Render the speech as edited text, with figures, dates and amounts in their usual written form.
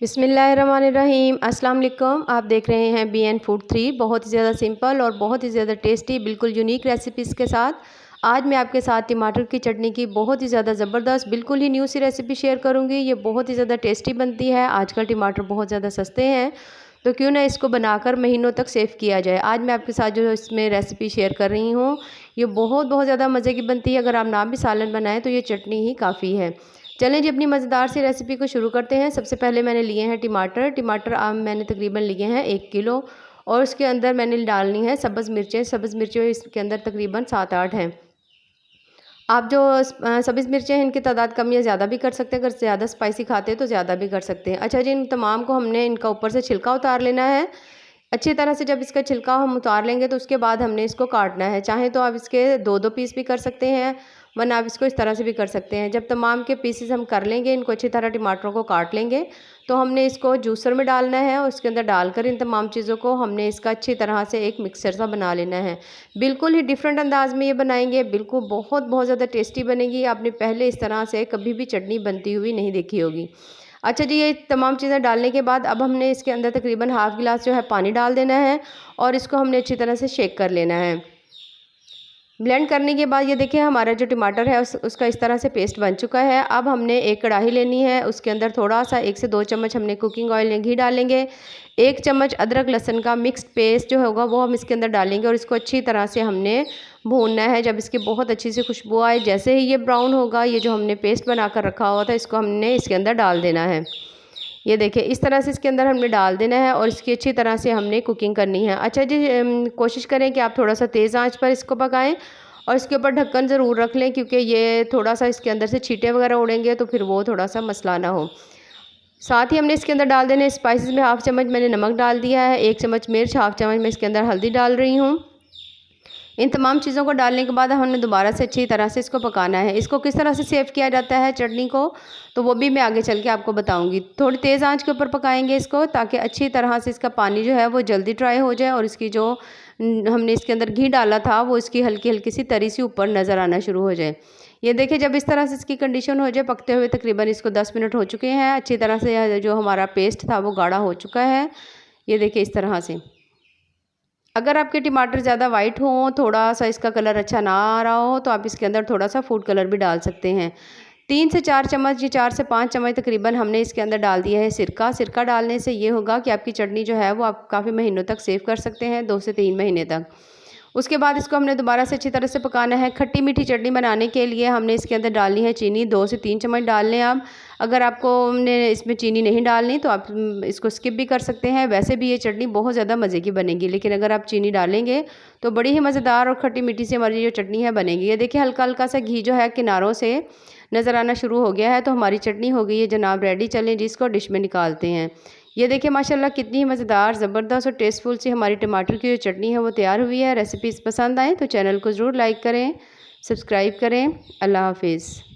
बिस्मिल्लाहिर्रहमानिर्रहीम। अस्सलाम वालेकुम। आप देख रहे हैं बी एन फूड 3। बहुत ही ज़्यादा सिंपल और बहुत ही ज़्यादा टेस्टी बिल्कुल यूनिक रेसिपीज़ के साथ आज मैं आपके साथ टमाटर की चटनी की बहुत ही ज़्यादा ज़बरदस्त बिल्कुल ही न्यू सी रेसिपी शेयर करूंगी। ये बहुत ही ज़्यादा टेस्टी बनती है। आजकल टमाटर बहुत ज़्यादा सस्ते हैं तो क्यों ना इसको बनाकर महीनों तक सेव किया जाए। आज मैं आपके साथ जो इसमें रेसिपी शेयर कर रही हूँ ये बहुत ज़्यादा मज़े की बनती है। अगर आप ना भी सालन बनाएं तो ये चटनी ही काफ़ी है। चलें जी अपनी मज़ेदार सी रेसिपी को शुरू करते हैं। सबसे पहले मैंने लिए हैं टमाटर मैंने तकरीबन लिए हैं 1 किलो और उसके अंदर मैंने डालनी है सब्ज़ मिर्चें इसके अंदर तकरीबन 7-8 हैं। आप जो सब्ज़ मिर्चें हैं इनकी तादाद कम या ज़्यादा भी कर सकते हैं। अगर ज़्यादा स्पाइसी खाते हैं तो ज़्यादा भी कर सकते हैं। अच्छा जी, इन तमाम को हमने इनका ऊपर से छिलका उतार लेना है अच्छी तरह से। जब इसका छिलका हम उतार लेंगे तो उसके बाद हमने इसको काटना है। चाहे तो आप इसके 2-2 पीस भी कर सकते हैं वरना आप इसको इस तरह से भी कर सकते हैं। जब तमाम के पीसेस हम कर लेंगे, इनको अच्छी तरह टमाटरों को काट लेंगे तो हमने इसको जूसर में डालना है और उसके अंदर डालकर इन तमाम चीज़ों को हमने इसका अच्छी तरह से एक मिक्सचर सा बना लेना है। बिल्कुल ही डिफरेंट अंदाज में ये बनाएंगे, बिल्कुल बहुत ज़्यादा टेस्टी बनेगी। आपने पहले इस तरह से कभी भी चटनी बनती हुई नहीं देखी होगी। अच्छा जी, ये तमाम चीज़ें डालने के बाद अब हमने इसके अंदर तकरीबन हाफ़ गिलास जो है पानी डाल देना है और इसको हमने अच्छी तरह से शेक कर लेना है। ब्लेंड करने के बाद ये देखिए हमारा जो टमाटर है उसका इस तरह से पेस्ट बन चुका है। अब हमने एक कढ़ाई लेनी है, उसके अंदर थोड़ा सा 1 से 2 चम्मच हमने कुकिंग ऑयल या घी डालेंगे। 1 चम्मच अदरक लहसुन का मिक्स्ड पेस्ट जो होगा वो हम इसके अंदर डालेंगे और इसको अच्छी तरह से हमने भूनना है। जब इसकी बहुत अच्छी सी खुशबू आए, जैसे ही ये ब्राउन होगा, ये जो हमने पेस्ट बना कर रखा हुआ था इसको हमने इसके अंदर डाल देना है। ये देखिए इस तरह से इसके अंदर हमने डाल देना है और इसकी अच्छी तरह से हमने कुकिंग करनी है। अच्छा जी, कोशिश करें कि आप थोड़ा सा तेज़ आंच पर इसको पकाएं और इसके ऊपर ढक्कन ज़रूर रख लें क्योंकि ये थोड़ा सा इसके अंदर से छींटे वगैरह उड़ेंगे तो फिर वो थोड़ा सा मसला ना हो। साथ ही हमने इसके अंदर डाल देने स्पाइसेस में हाफ़ चम्मच मैंने नमक डाल दिया है, 1 चम्मच मिर्च, हाफ़ चम्मच मैं इसके अंदर हल्दी डाल रही हूँ। इन तमाम चीज़ों को डालने के बाद हमने दोबारा से अच्छी तरह से इसको पकाना है। इसको किस तरह से सेव किया जाता है चटनी को तो वो भी मैं आगे चल के आपको बताऊंगी। थोड़ी तेज़ आंच के ऊपर पकाएंगे इसको ताकि अच्छी तरह से इसका पानी जो है वो जल्दी ड्राई हो जाए और इसकी जो हमने इसके अंदर घी डाला था वो इसकी हल्की सी तरी सी ऊपर नज़र आना शुरू हो जाए। ये देखिए जब इस तरह से इसकी कंडीशन हो जाए पकते हुए तकरीबन इसको 10 मिनट हो चुके हैं। अच्छी तरह से जो हमारा पेस्ट था वो गाढ़ा हो चुका है। ये देखिए इस तरह से। अगर आपके टमाटर ज़्यादा वाइट हों, थोड़ा सा इसका कलर अच्छा ना आ रहा हो तो आप इसके अंदर थोड़ा सा फूड कलर भी डाल सकते हैं। 3 से 4 चम्मच, ये 4 से 5 चम्मच तकरीबन हमने इसके अंदर डाल दिया है सिरका। सिरका डालने से ये होगा कि आपकी चटनी जो है वो आप काफ़ी महीनों तक सेव कर सकते हैं, 2 से 3 महीने तक। उसके बाद इसको हमने दोबारा से अच्छी तरह से पकाना है। खट्टी मीठी चटनी बनाने के लिए हमने इसके अंदर डालनी है चीनी, 2 से 3 चम्मच डाल लें आप। अगर आपको हमने इसमें चीनी नहीं डालनी तो आप इसको स्किप भी कर सकते हैं। वैसे भी ये चटनी बहुत ज़्यादा मज़े की बनेगी, लेकिन अगर आप चीनी डालेंगे तो बड़ी ही मज़ेदार और खट्टी मीठी सी हमारी जो चटनी है बनेगी। ये देखिए हल्का सा घी जो है किनारों से नज़र आना शुरू हो गया है तो हमारी चटनी हो गई है जनाब रेडी। चलें जी इसको डिश में निकालते हैं। ये देखिए माशाल्लाह कितनी मज़ेदार, ज़बरदस्त और टेस्टफुल सी हमारी टमाटर की जो चटनी है वो तैयार हुई है। रेसिपीज़ पसंद आए तो चैनल को ज़रूर लाइक करें, सब्सक्राइब करें। अल्लाह हाफ़िज़।